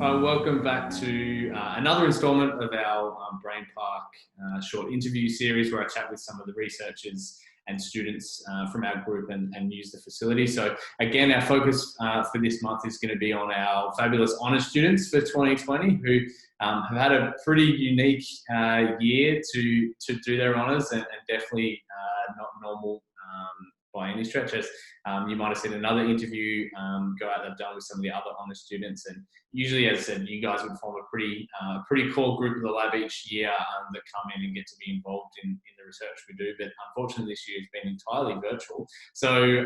Welcome back to another installment of our BrainPark short interview series where I chat with some of the researchers and students from our group and use the facility. So again, our focus for this month is going to be on our fabulous honours students for 2020 who have had a pretty unique year to do their honours and definitely not normal by any stretch. As you might have seen another interview go out that I've done with some of the other honours students, and usually, as I said, you guys would form a pretty core group of the lab each year that come in and get to be involved in the research we do. But unfortunately, this year has been entirely virtual. So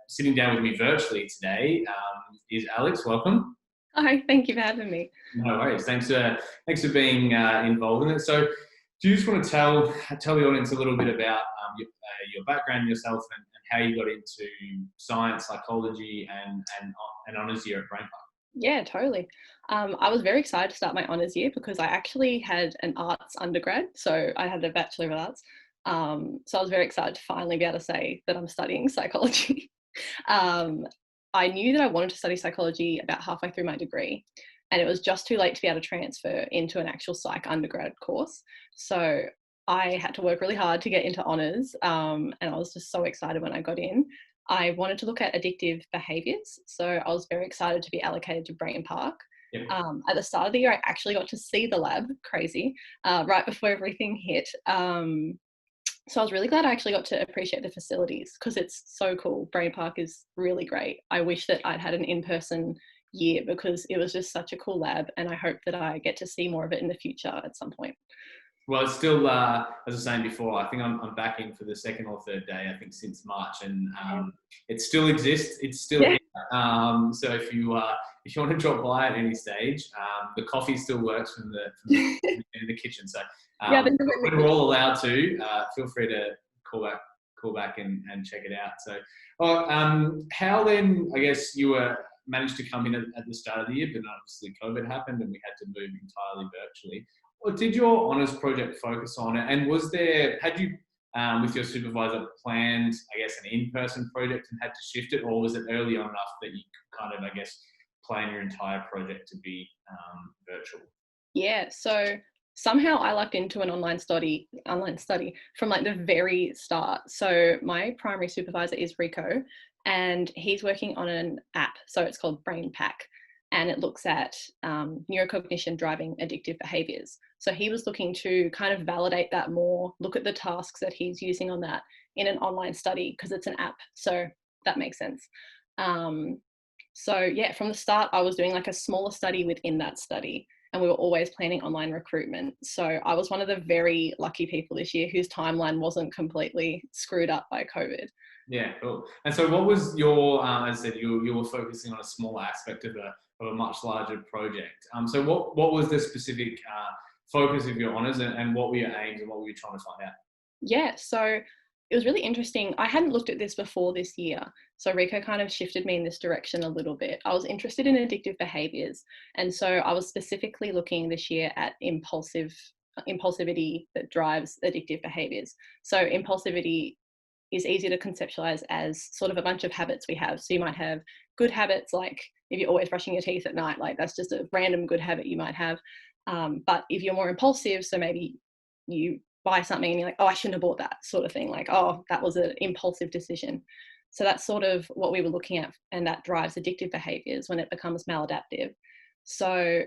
sitting down with me virtually today is Alex. Welcome. Hi, thank you for having me. No worries. Thanks for being involved in it. So, do you just want to tell the audience a little bit about your background, yourself, and how you got into science, psychology, and honours year at BrainPark? Yeah, totally. I was very excited to start my honours year because I actually had an arts undergrad, so I had a Bachelor of Arts. So I was very excited to finally be able to say that I'm studying psychology. I knew that I wanted to study psychology about halfway through my degree, and it was just too late to be able to transfer into an actual psych undergrad course. So I had to work really hard to get into honours, and I was just so excited when I got in. I wanted to look at addictive behaviours, so I was very excited to be allocated to BrainPark. Yep. At the start of the year, I actually got to see the lab, crazy, right before everything hit. So I was really glad I actually got to appreciate the facilities because it's so cool. BrainPark is really great. I wish that I'd had an in-person year because it was just such a cool lab, and I hope that I get to see more of it in the future at some point. Well, it's still, as I was saying before, I think I'm back in for the second or third day, I think, since March, and it still exists. It's still here. So if you want to drop by at any stage, the coffee still works from the in the kitchen. So when we're all allowed to, feel free to call back and check it out. So, how then? I guess you managed to come in at the start of the year, but obviously COVID happened and we had to move entirely virtually. What did your honours project focus on? And had you, with your supervisor, planned, I guess, an in-person project and had to shift it, or was it early on enough that you could kind of, I guess, plan your entire project to be virtual? Yeah, so somehow I lucked into an online study from like the very start. So my primary supervisor is Rico, and he's working on an app. So it's called BrainPark, and it looks at neurocognition driving addictive behaviours. So he was looking to kind of validate that more, look at the tasks that he's using on that in an online study because it's an app. So that makes sense. So yeah, from the start, I was doing like a smaller study within that study, and we were always planning online recruitment. So I was one of the very lucky people this year whose timeline wasn't completely screwed up by COVID. Yeah, cool. And so what was your, as I said, you were focusing on a smaller aspect of a much larger project. So what was the specific focus of your honours and what were your aims and what were you trying to find out? Yeah, so it was really interesting. I hadn't looked at this before this year. So Rico kind of shifted me in this direction a little bit. I was interested in addictive behaviours. And so I was specifically looking this year at impulsivity that drives addictive behaviours. So impulsivity is easy to conceptualize as sort of a bunch of habits we have. So you might have good habits, like if you're always brushing your teeth at night, like that's just a random good habit you might have. But if you're more impulsive, so maybe you buy something and you're like, oh, I shouldn't have bought that sort of thing. Like, oh, that was an impulsive decision. So that's sort of what we were looking at, and that drives addictive behaviors when it becomes maladaptive. So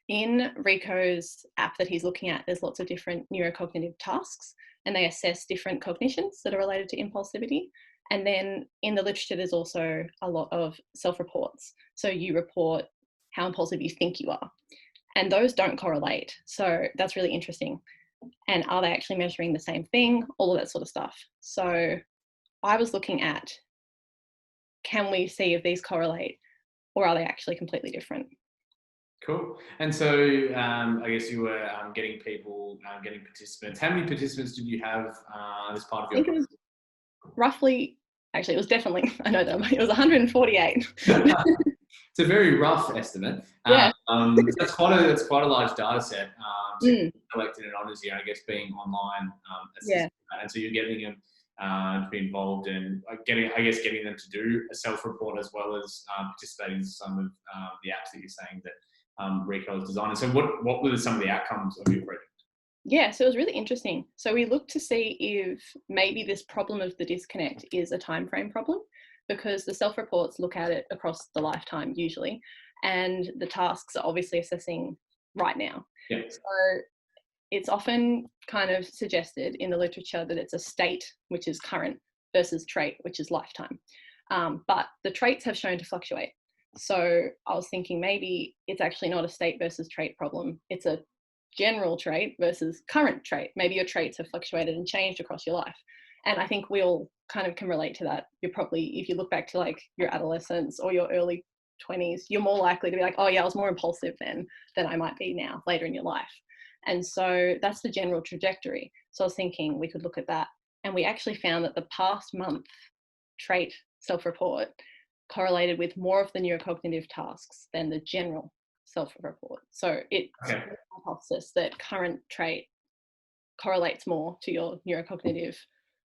in Rico's app that he's looking at, there's lots of different neurocognitive tasks, and they assess different cognitions that are related to impulsivity. And then in the literature, there's also a lot of self-reports. So you report how impulsive you think you are, and those don't correlate. So that's really interesting. And are they actually measuring the same thing? All of that sort of stuff. So I was looking at, can we see if these correlate, or are they actually completely different? Cool. And so I guess you were getting participants. How many participants did you have as part of your? I think it was roughly, actually it was definitely, I know that, it was 148. It's a very rough estimate. Yeah. That's quite a large data set to collect in an honours year, I guess, being online. Yeah. And so you're getting them to be involved in getting them to do a self-report as well as participating in some of the apps that you're saying that Rico has designed. And so what were some of the outcomes of your project? Yeah, so it was really interesting. So we looked to see if maybe this problem of the disconnect is a time frame problem, because the self-reports look at it across the lifetime usually, and the tasks are obviously assessing right now. Yeah. So it's often kind of suggested in the literature that it's a state, which is current, versus trait, which is lifetime. But the traits have shown to fluctuate. So I was thinking maybe it's actually not a state versus trait problem. It's a general trait versus current trait. Maybe your traits have fluctuated and changed across your life. And I think we all kind of can relate to that. You're probably, if you look back to like your adolescence or your early 20s, you're more likely to be like, oh yeah, I was more impulsive then than I might be now later in your life. And so that's the general trajectory. So I was thinking we could look at that. And we actually found that the past month trait self-report correlated with more of the neurocognitive tasks than the general self-report. So it's a hypothesis that current trait correlates more to your neurocognitive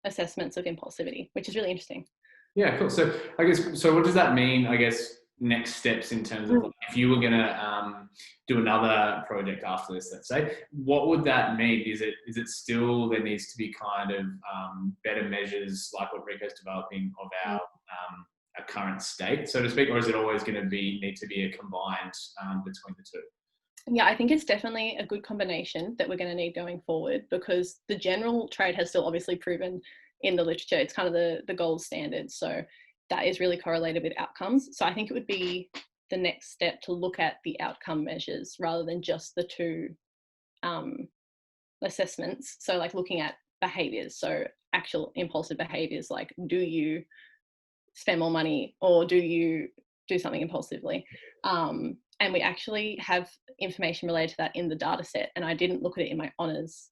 assessments of impulsivity, which is really interesting. Yeah, cool. So I guess, so what does that mean, I guess, next steps in terms of like, if you were going to do another project after this, let's say, what would that mean? Is it still, there needs to be kind of better measures like what Rico's developing of our current state, so to speak, or is it always going to need to be a combined between the two? Yeah, I think it's definitely a good combination that we're going to need going forward, because the general trait has still obviously proven in the literature, it's kind of the gold standard. So that is really correlated with outcomes. So I think it would be the next step to look at the outcome measures rather than just the two assessments. So like looking at behaviors, so actual impulsive behaviors, like do you spend more money or do you do something impulsively? And we actually have information related to that in the data set, and I didn't look at it in my honours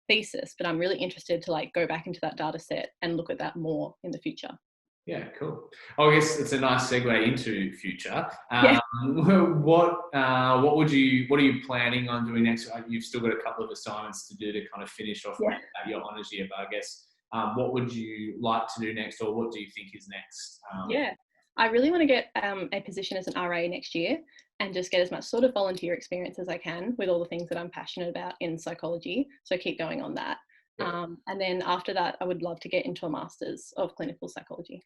thesis, but I'm really interested to like go back into that data set and look at that more in the future. Yeah, cool. Oh, I guess it's a nice segue into future. Yeah. What are you planning on doing next? You've still got a couple of assignments to do to kind of finish off your honours year, but I guess what would you like to do next, or what do you think is next? I really want to get a position as an RA next year and just get as much sort of volunteer experience as I can with all the things that I'm passionate about in psychology. So keep going on that. Yeah. And then after that, I would love to get into a master's of clinical psychology.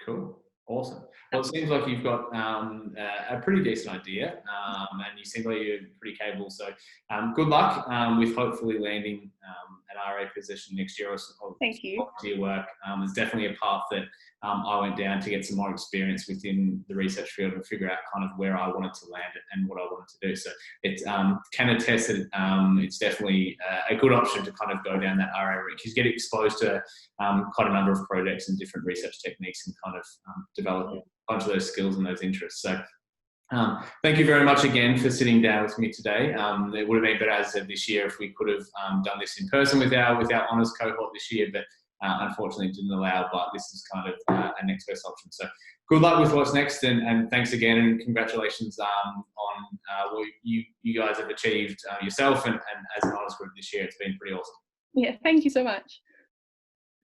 Cool. Awesome. Well, it seems like you've got a pretty decent idea, and you seem like you're pretty capable. So good luck with hopefully landing an RA position next year, or thank you. Volunteer work. It's definitely a path that I went down to get some more experience within the research field and figure out kind of where I wanted to land and what I wanted to do. So it can attest that it's definitely a good option to kind of go down that RA route, because you get exposed to quite a number of projects and different research techniques and kind of develop a bunch of those skills and those interests. So thank you very much again for sitting down with me today. It would have been better, as I said, this year if we could have done this in person with our honours cohort this year, but unfortunately it didn't allow, but this is kind of a next best option. So good luck with what's next, and thanks again, and congratulations on what you guys have achieved yourself and as an honours group this year. It's been pretty awesome. Yeah, thank you so much.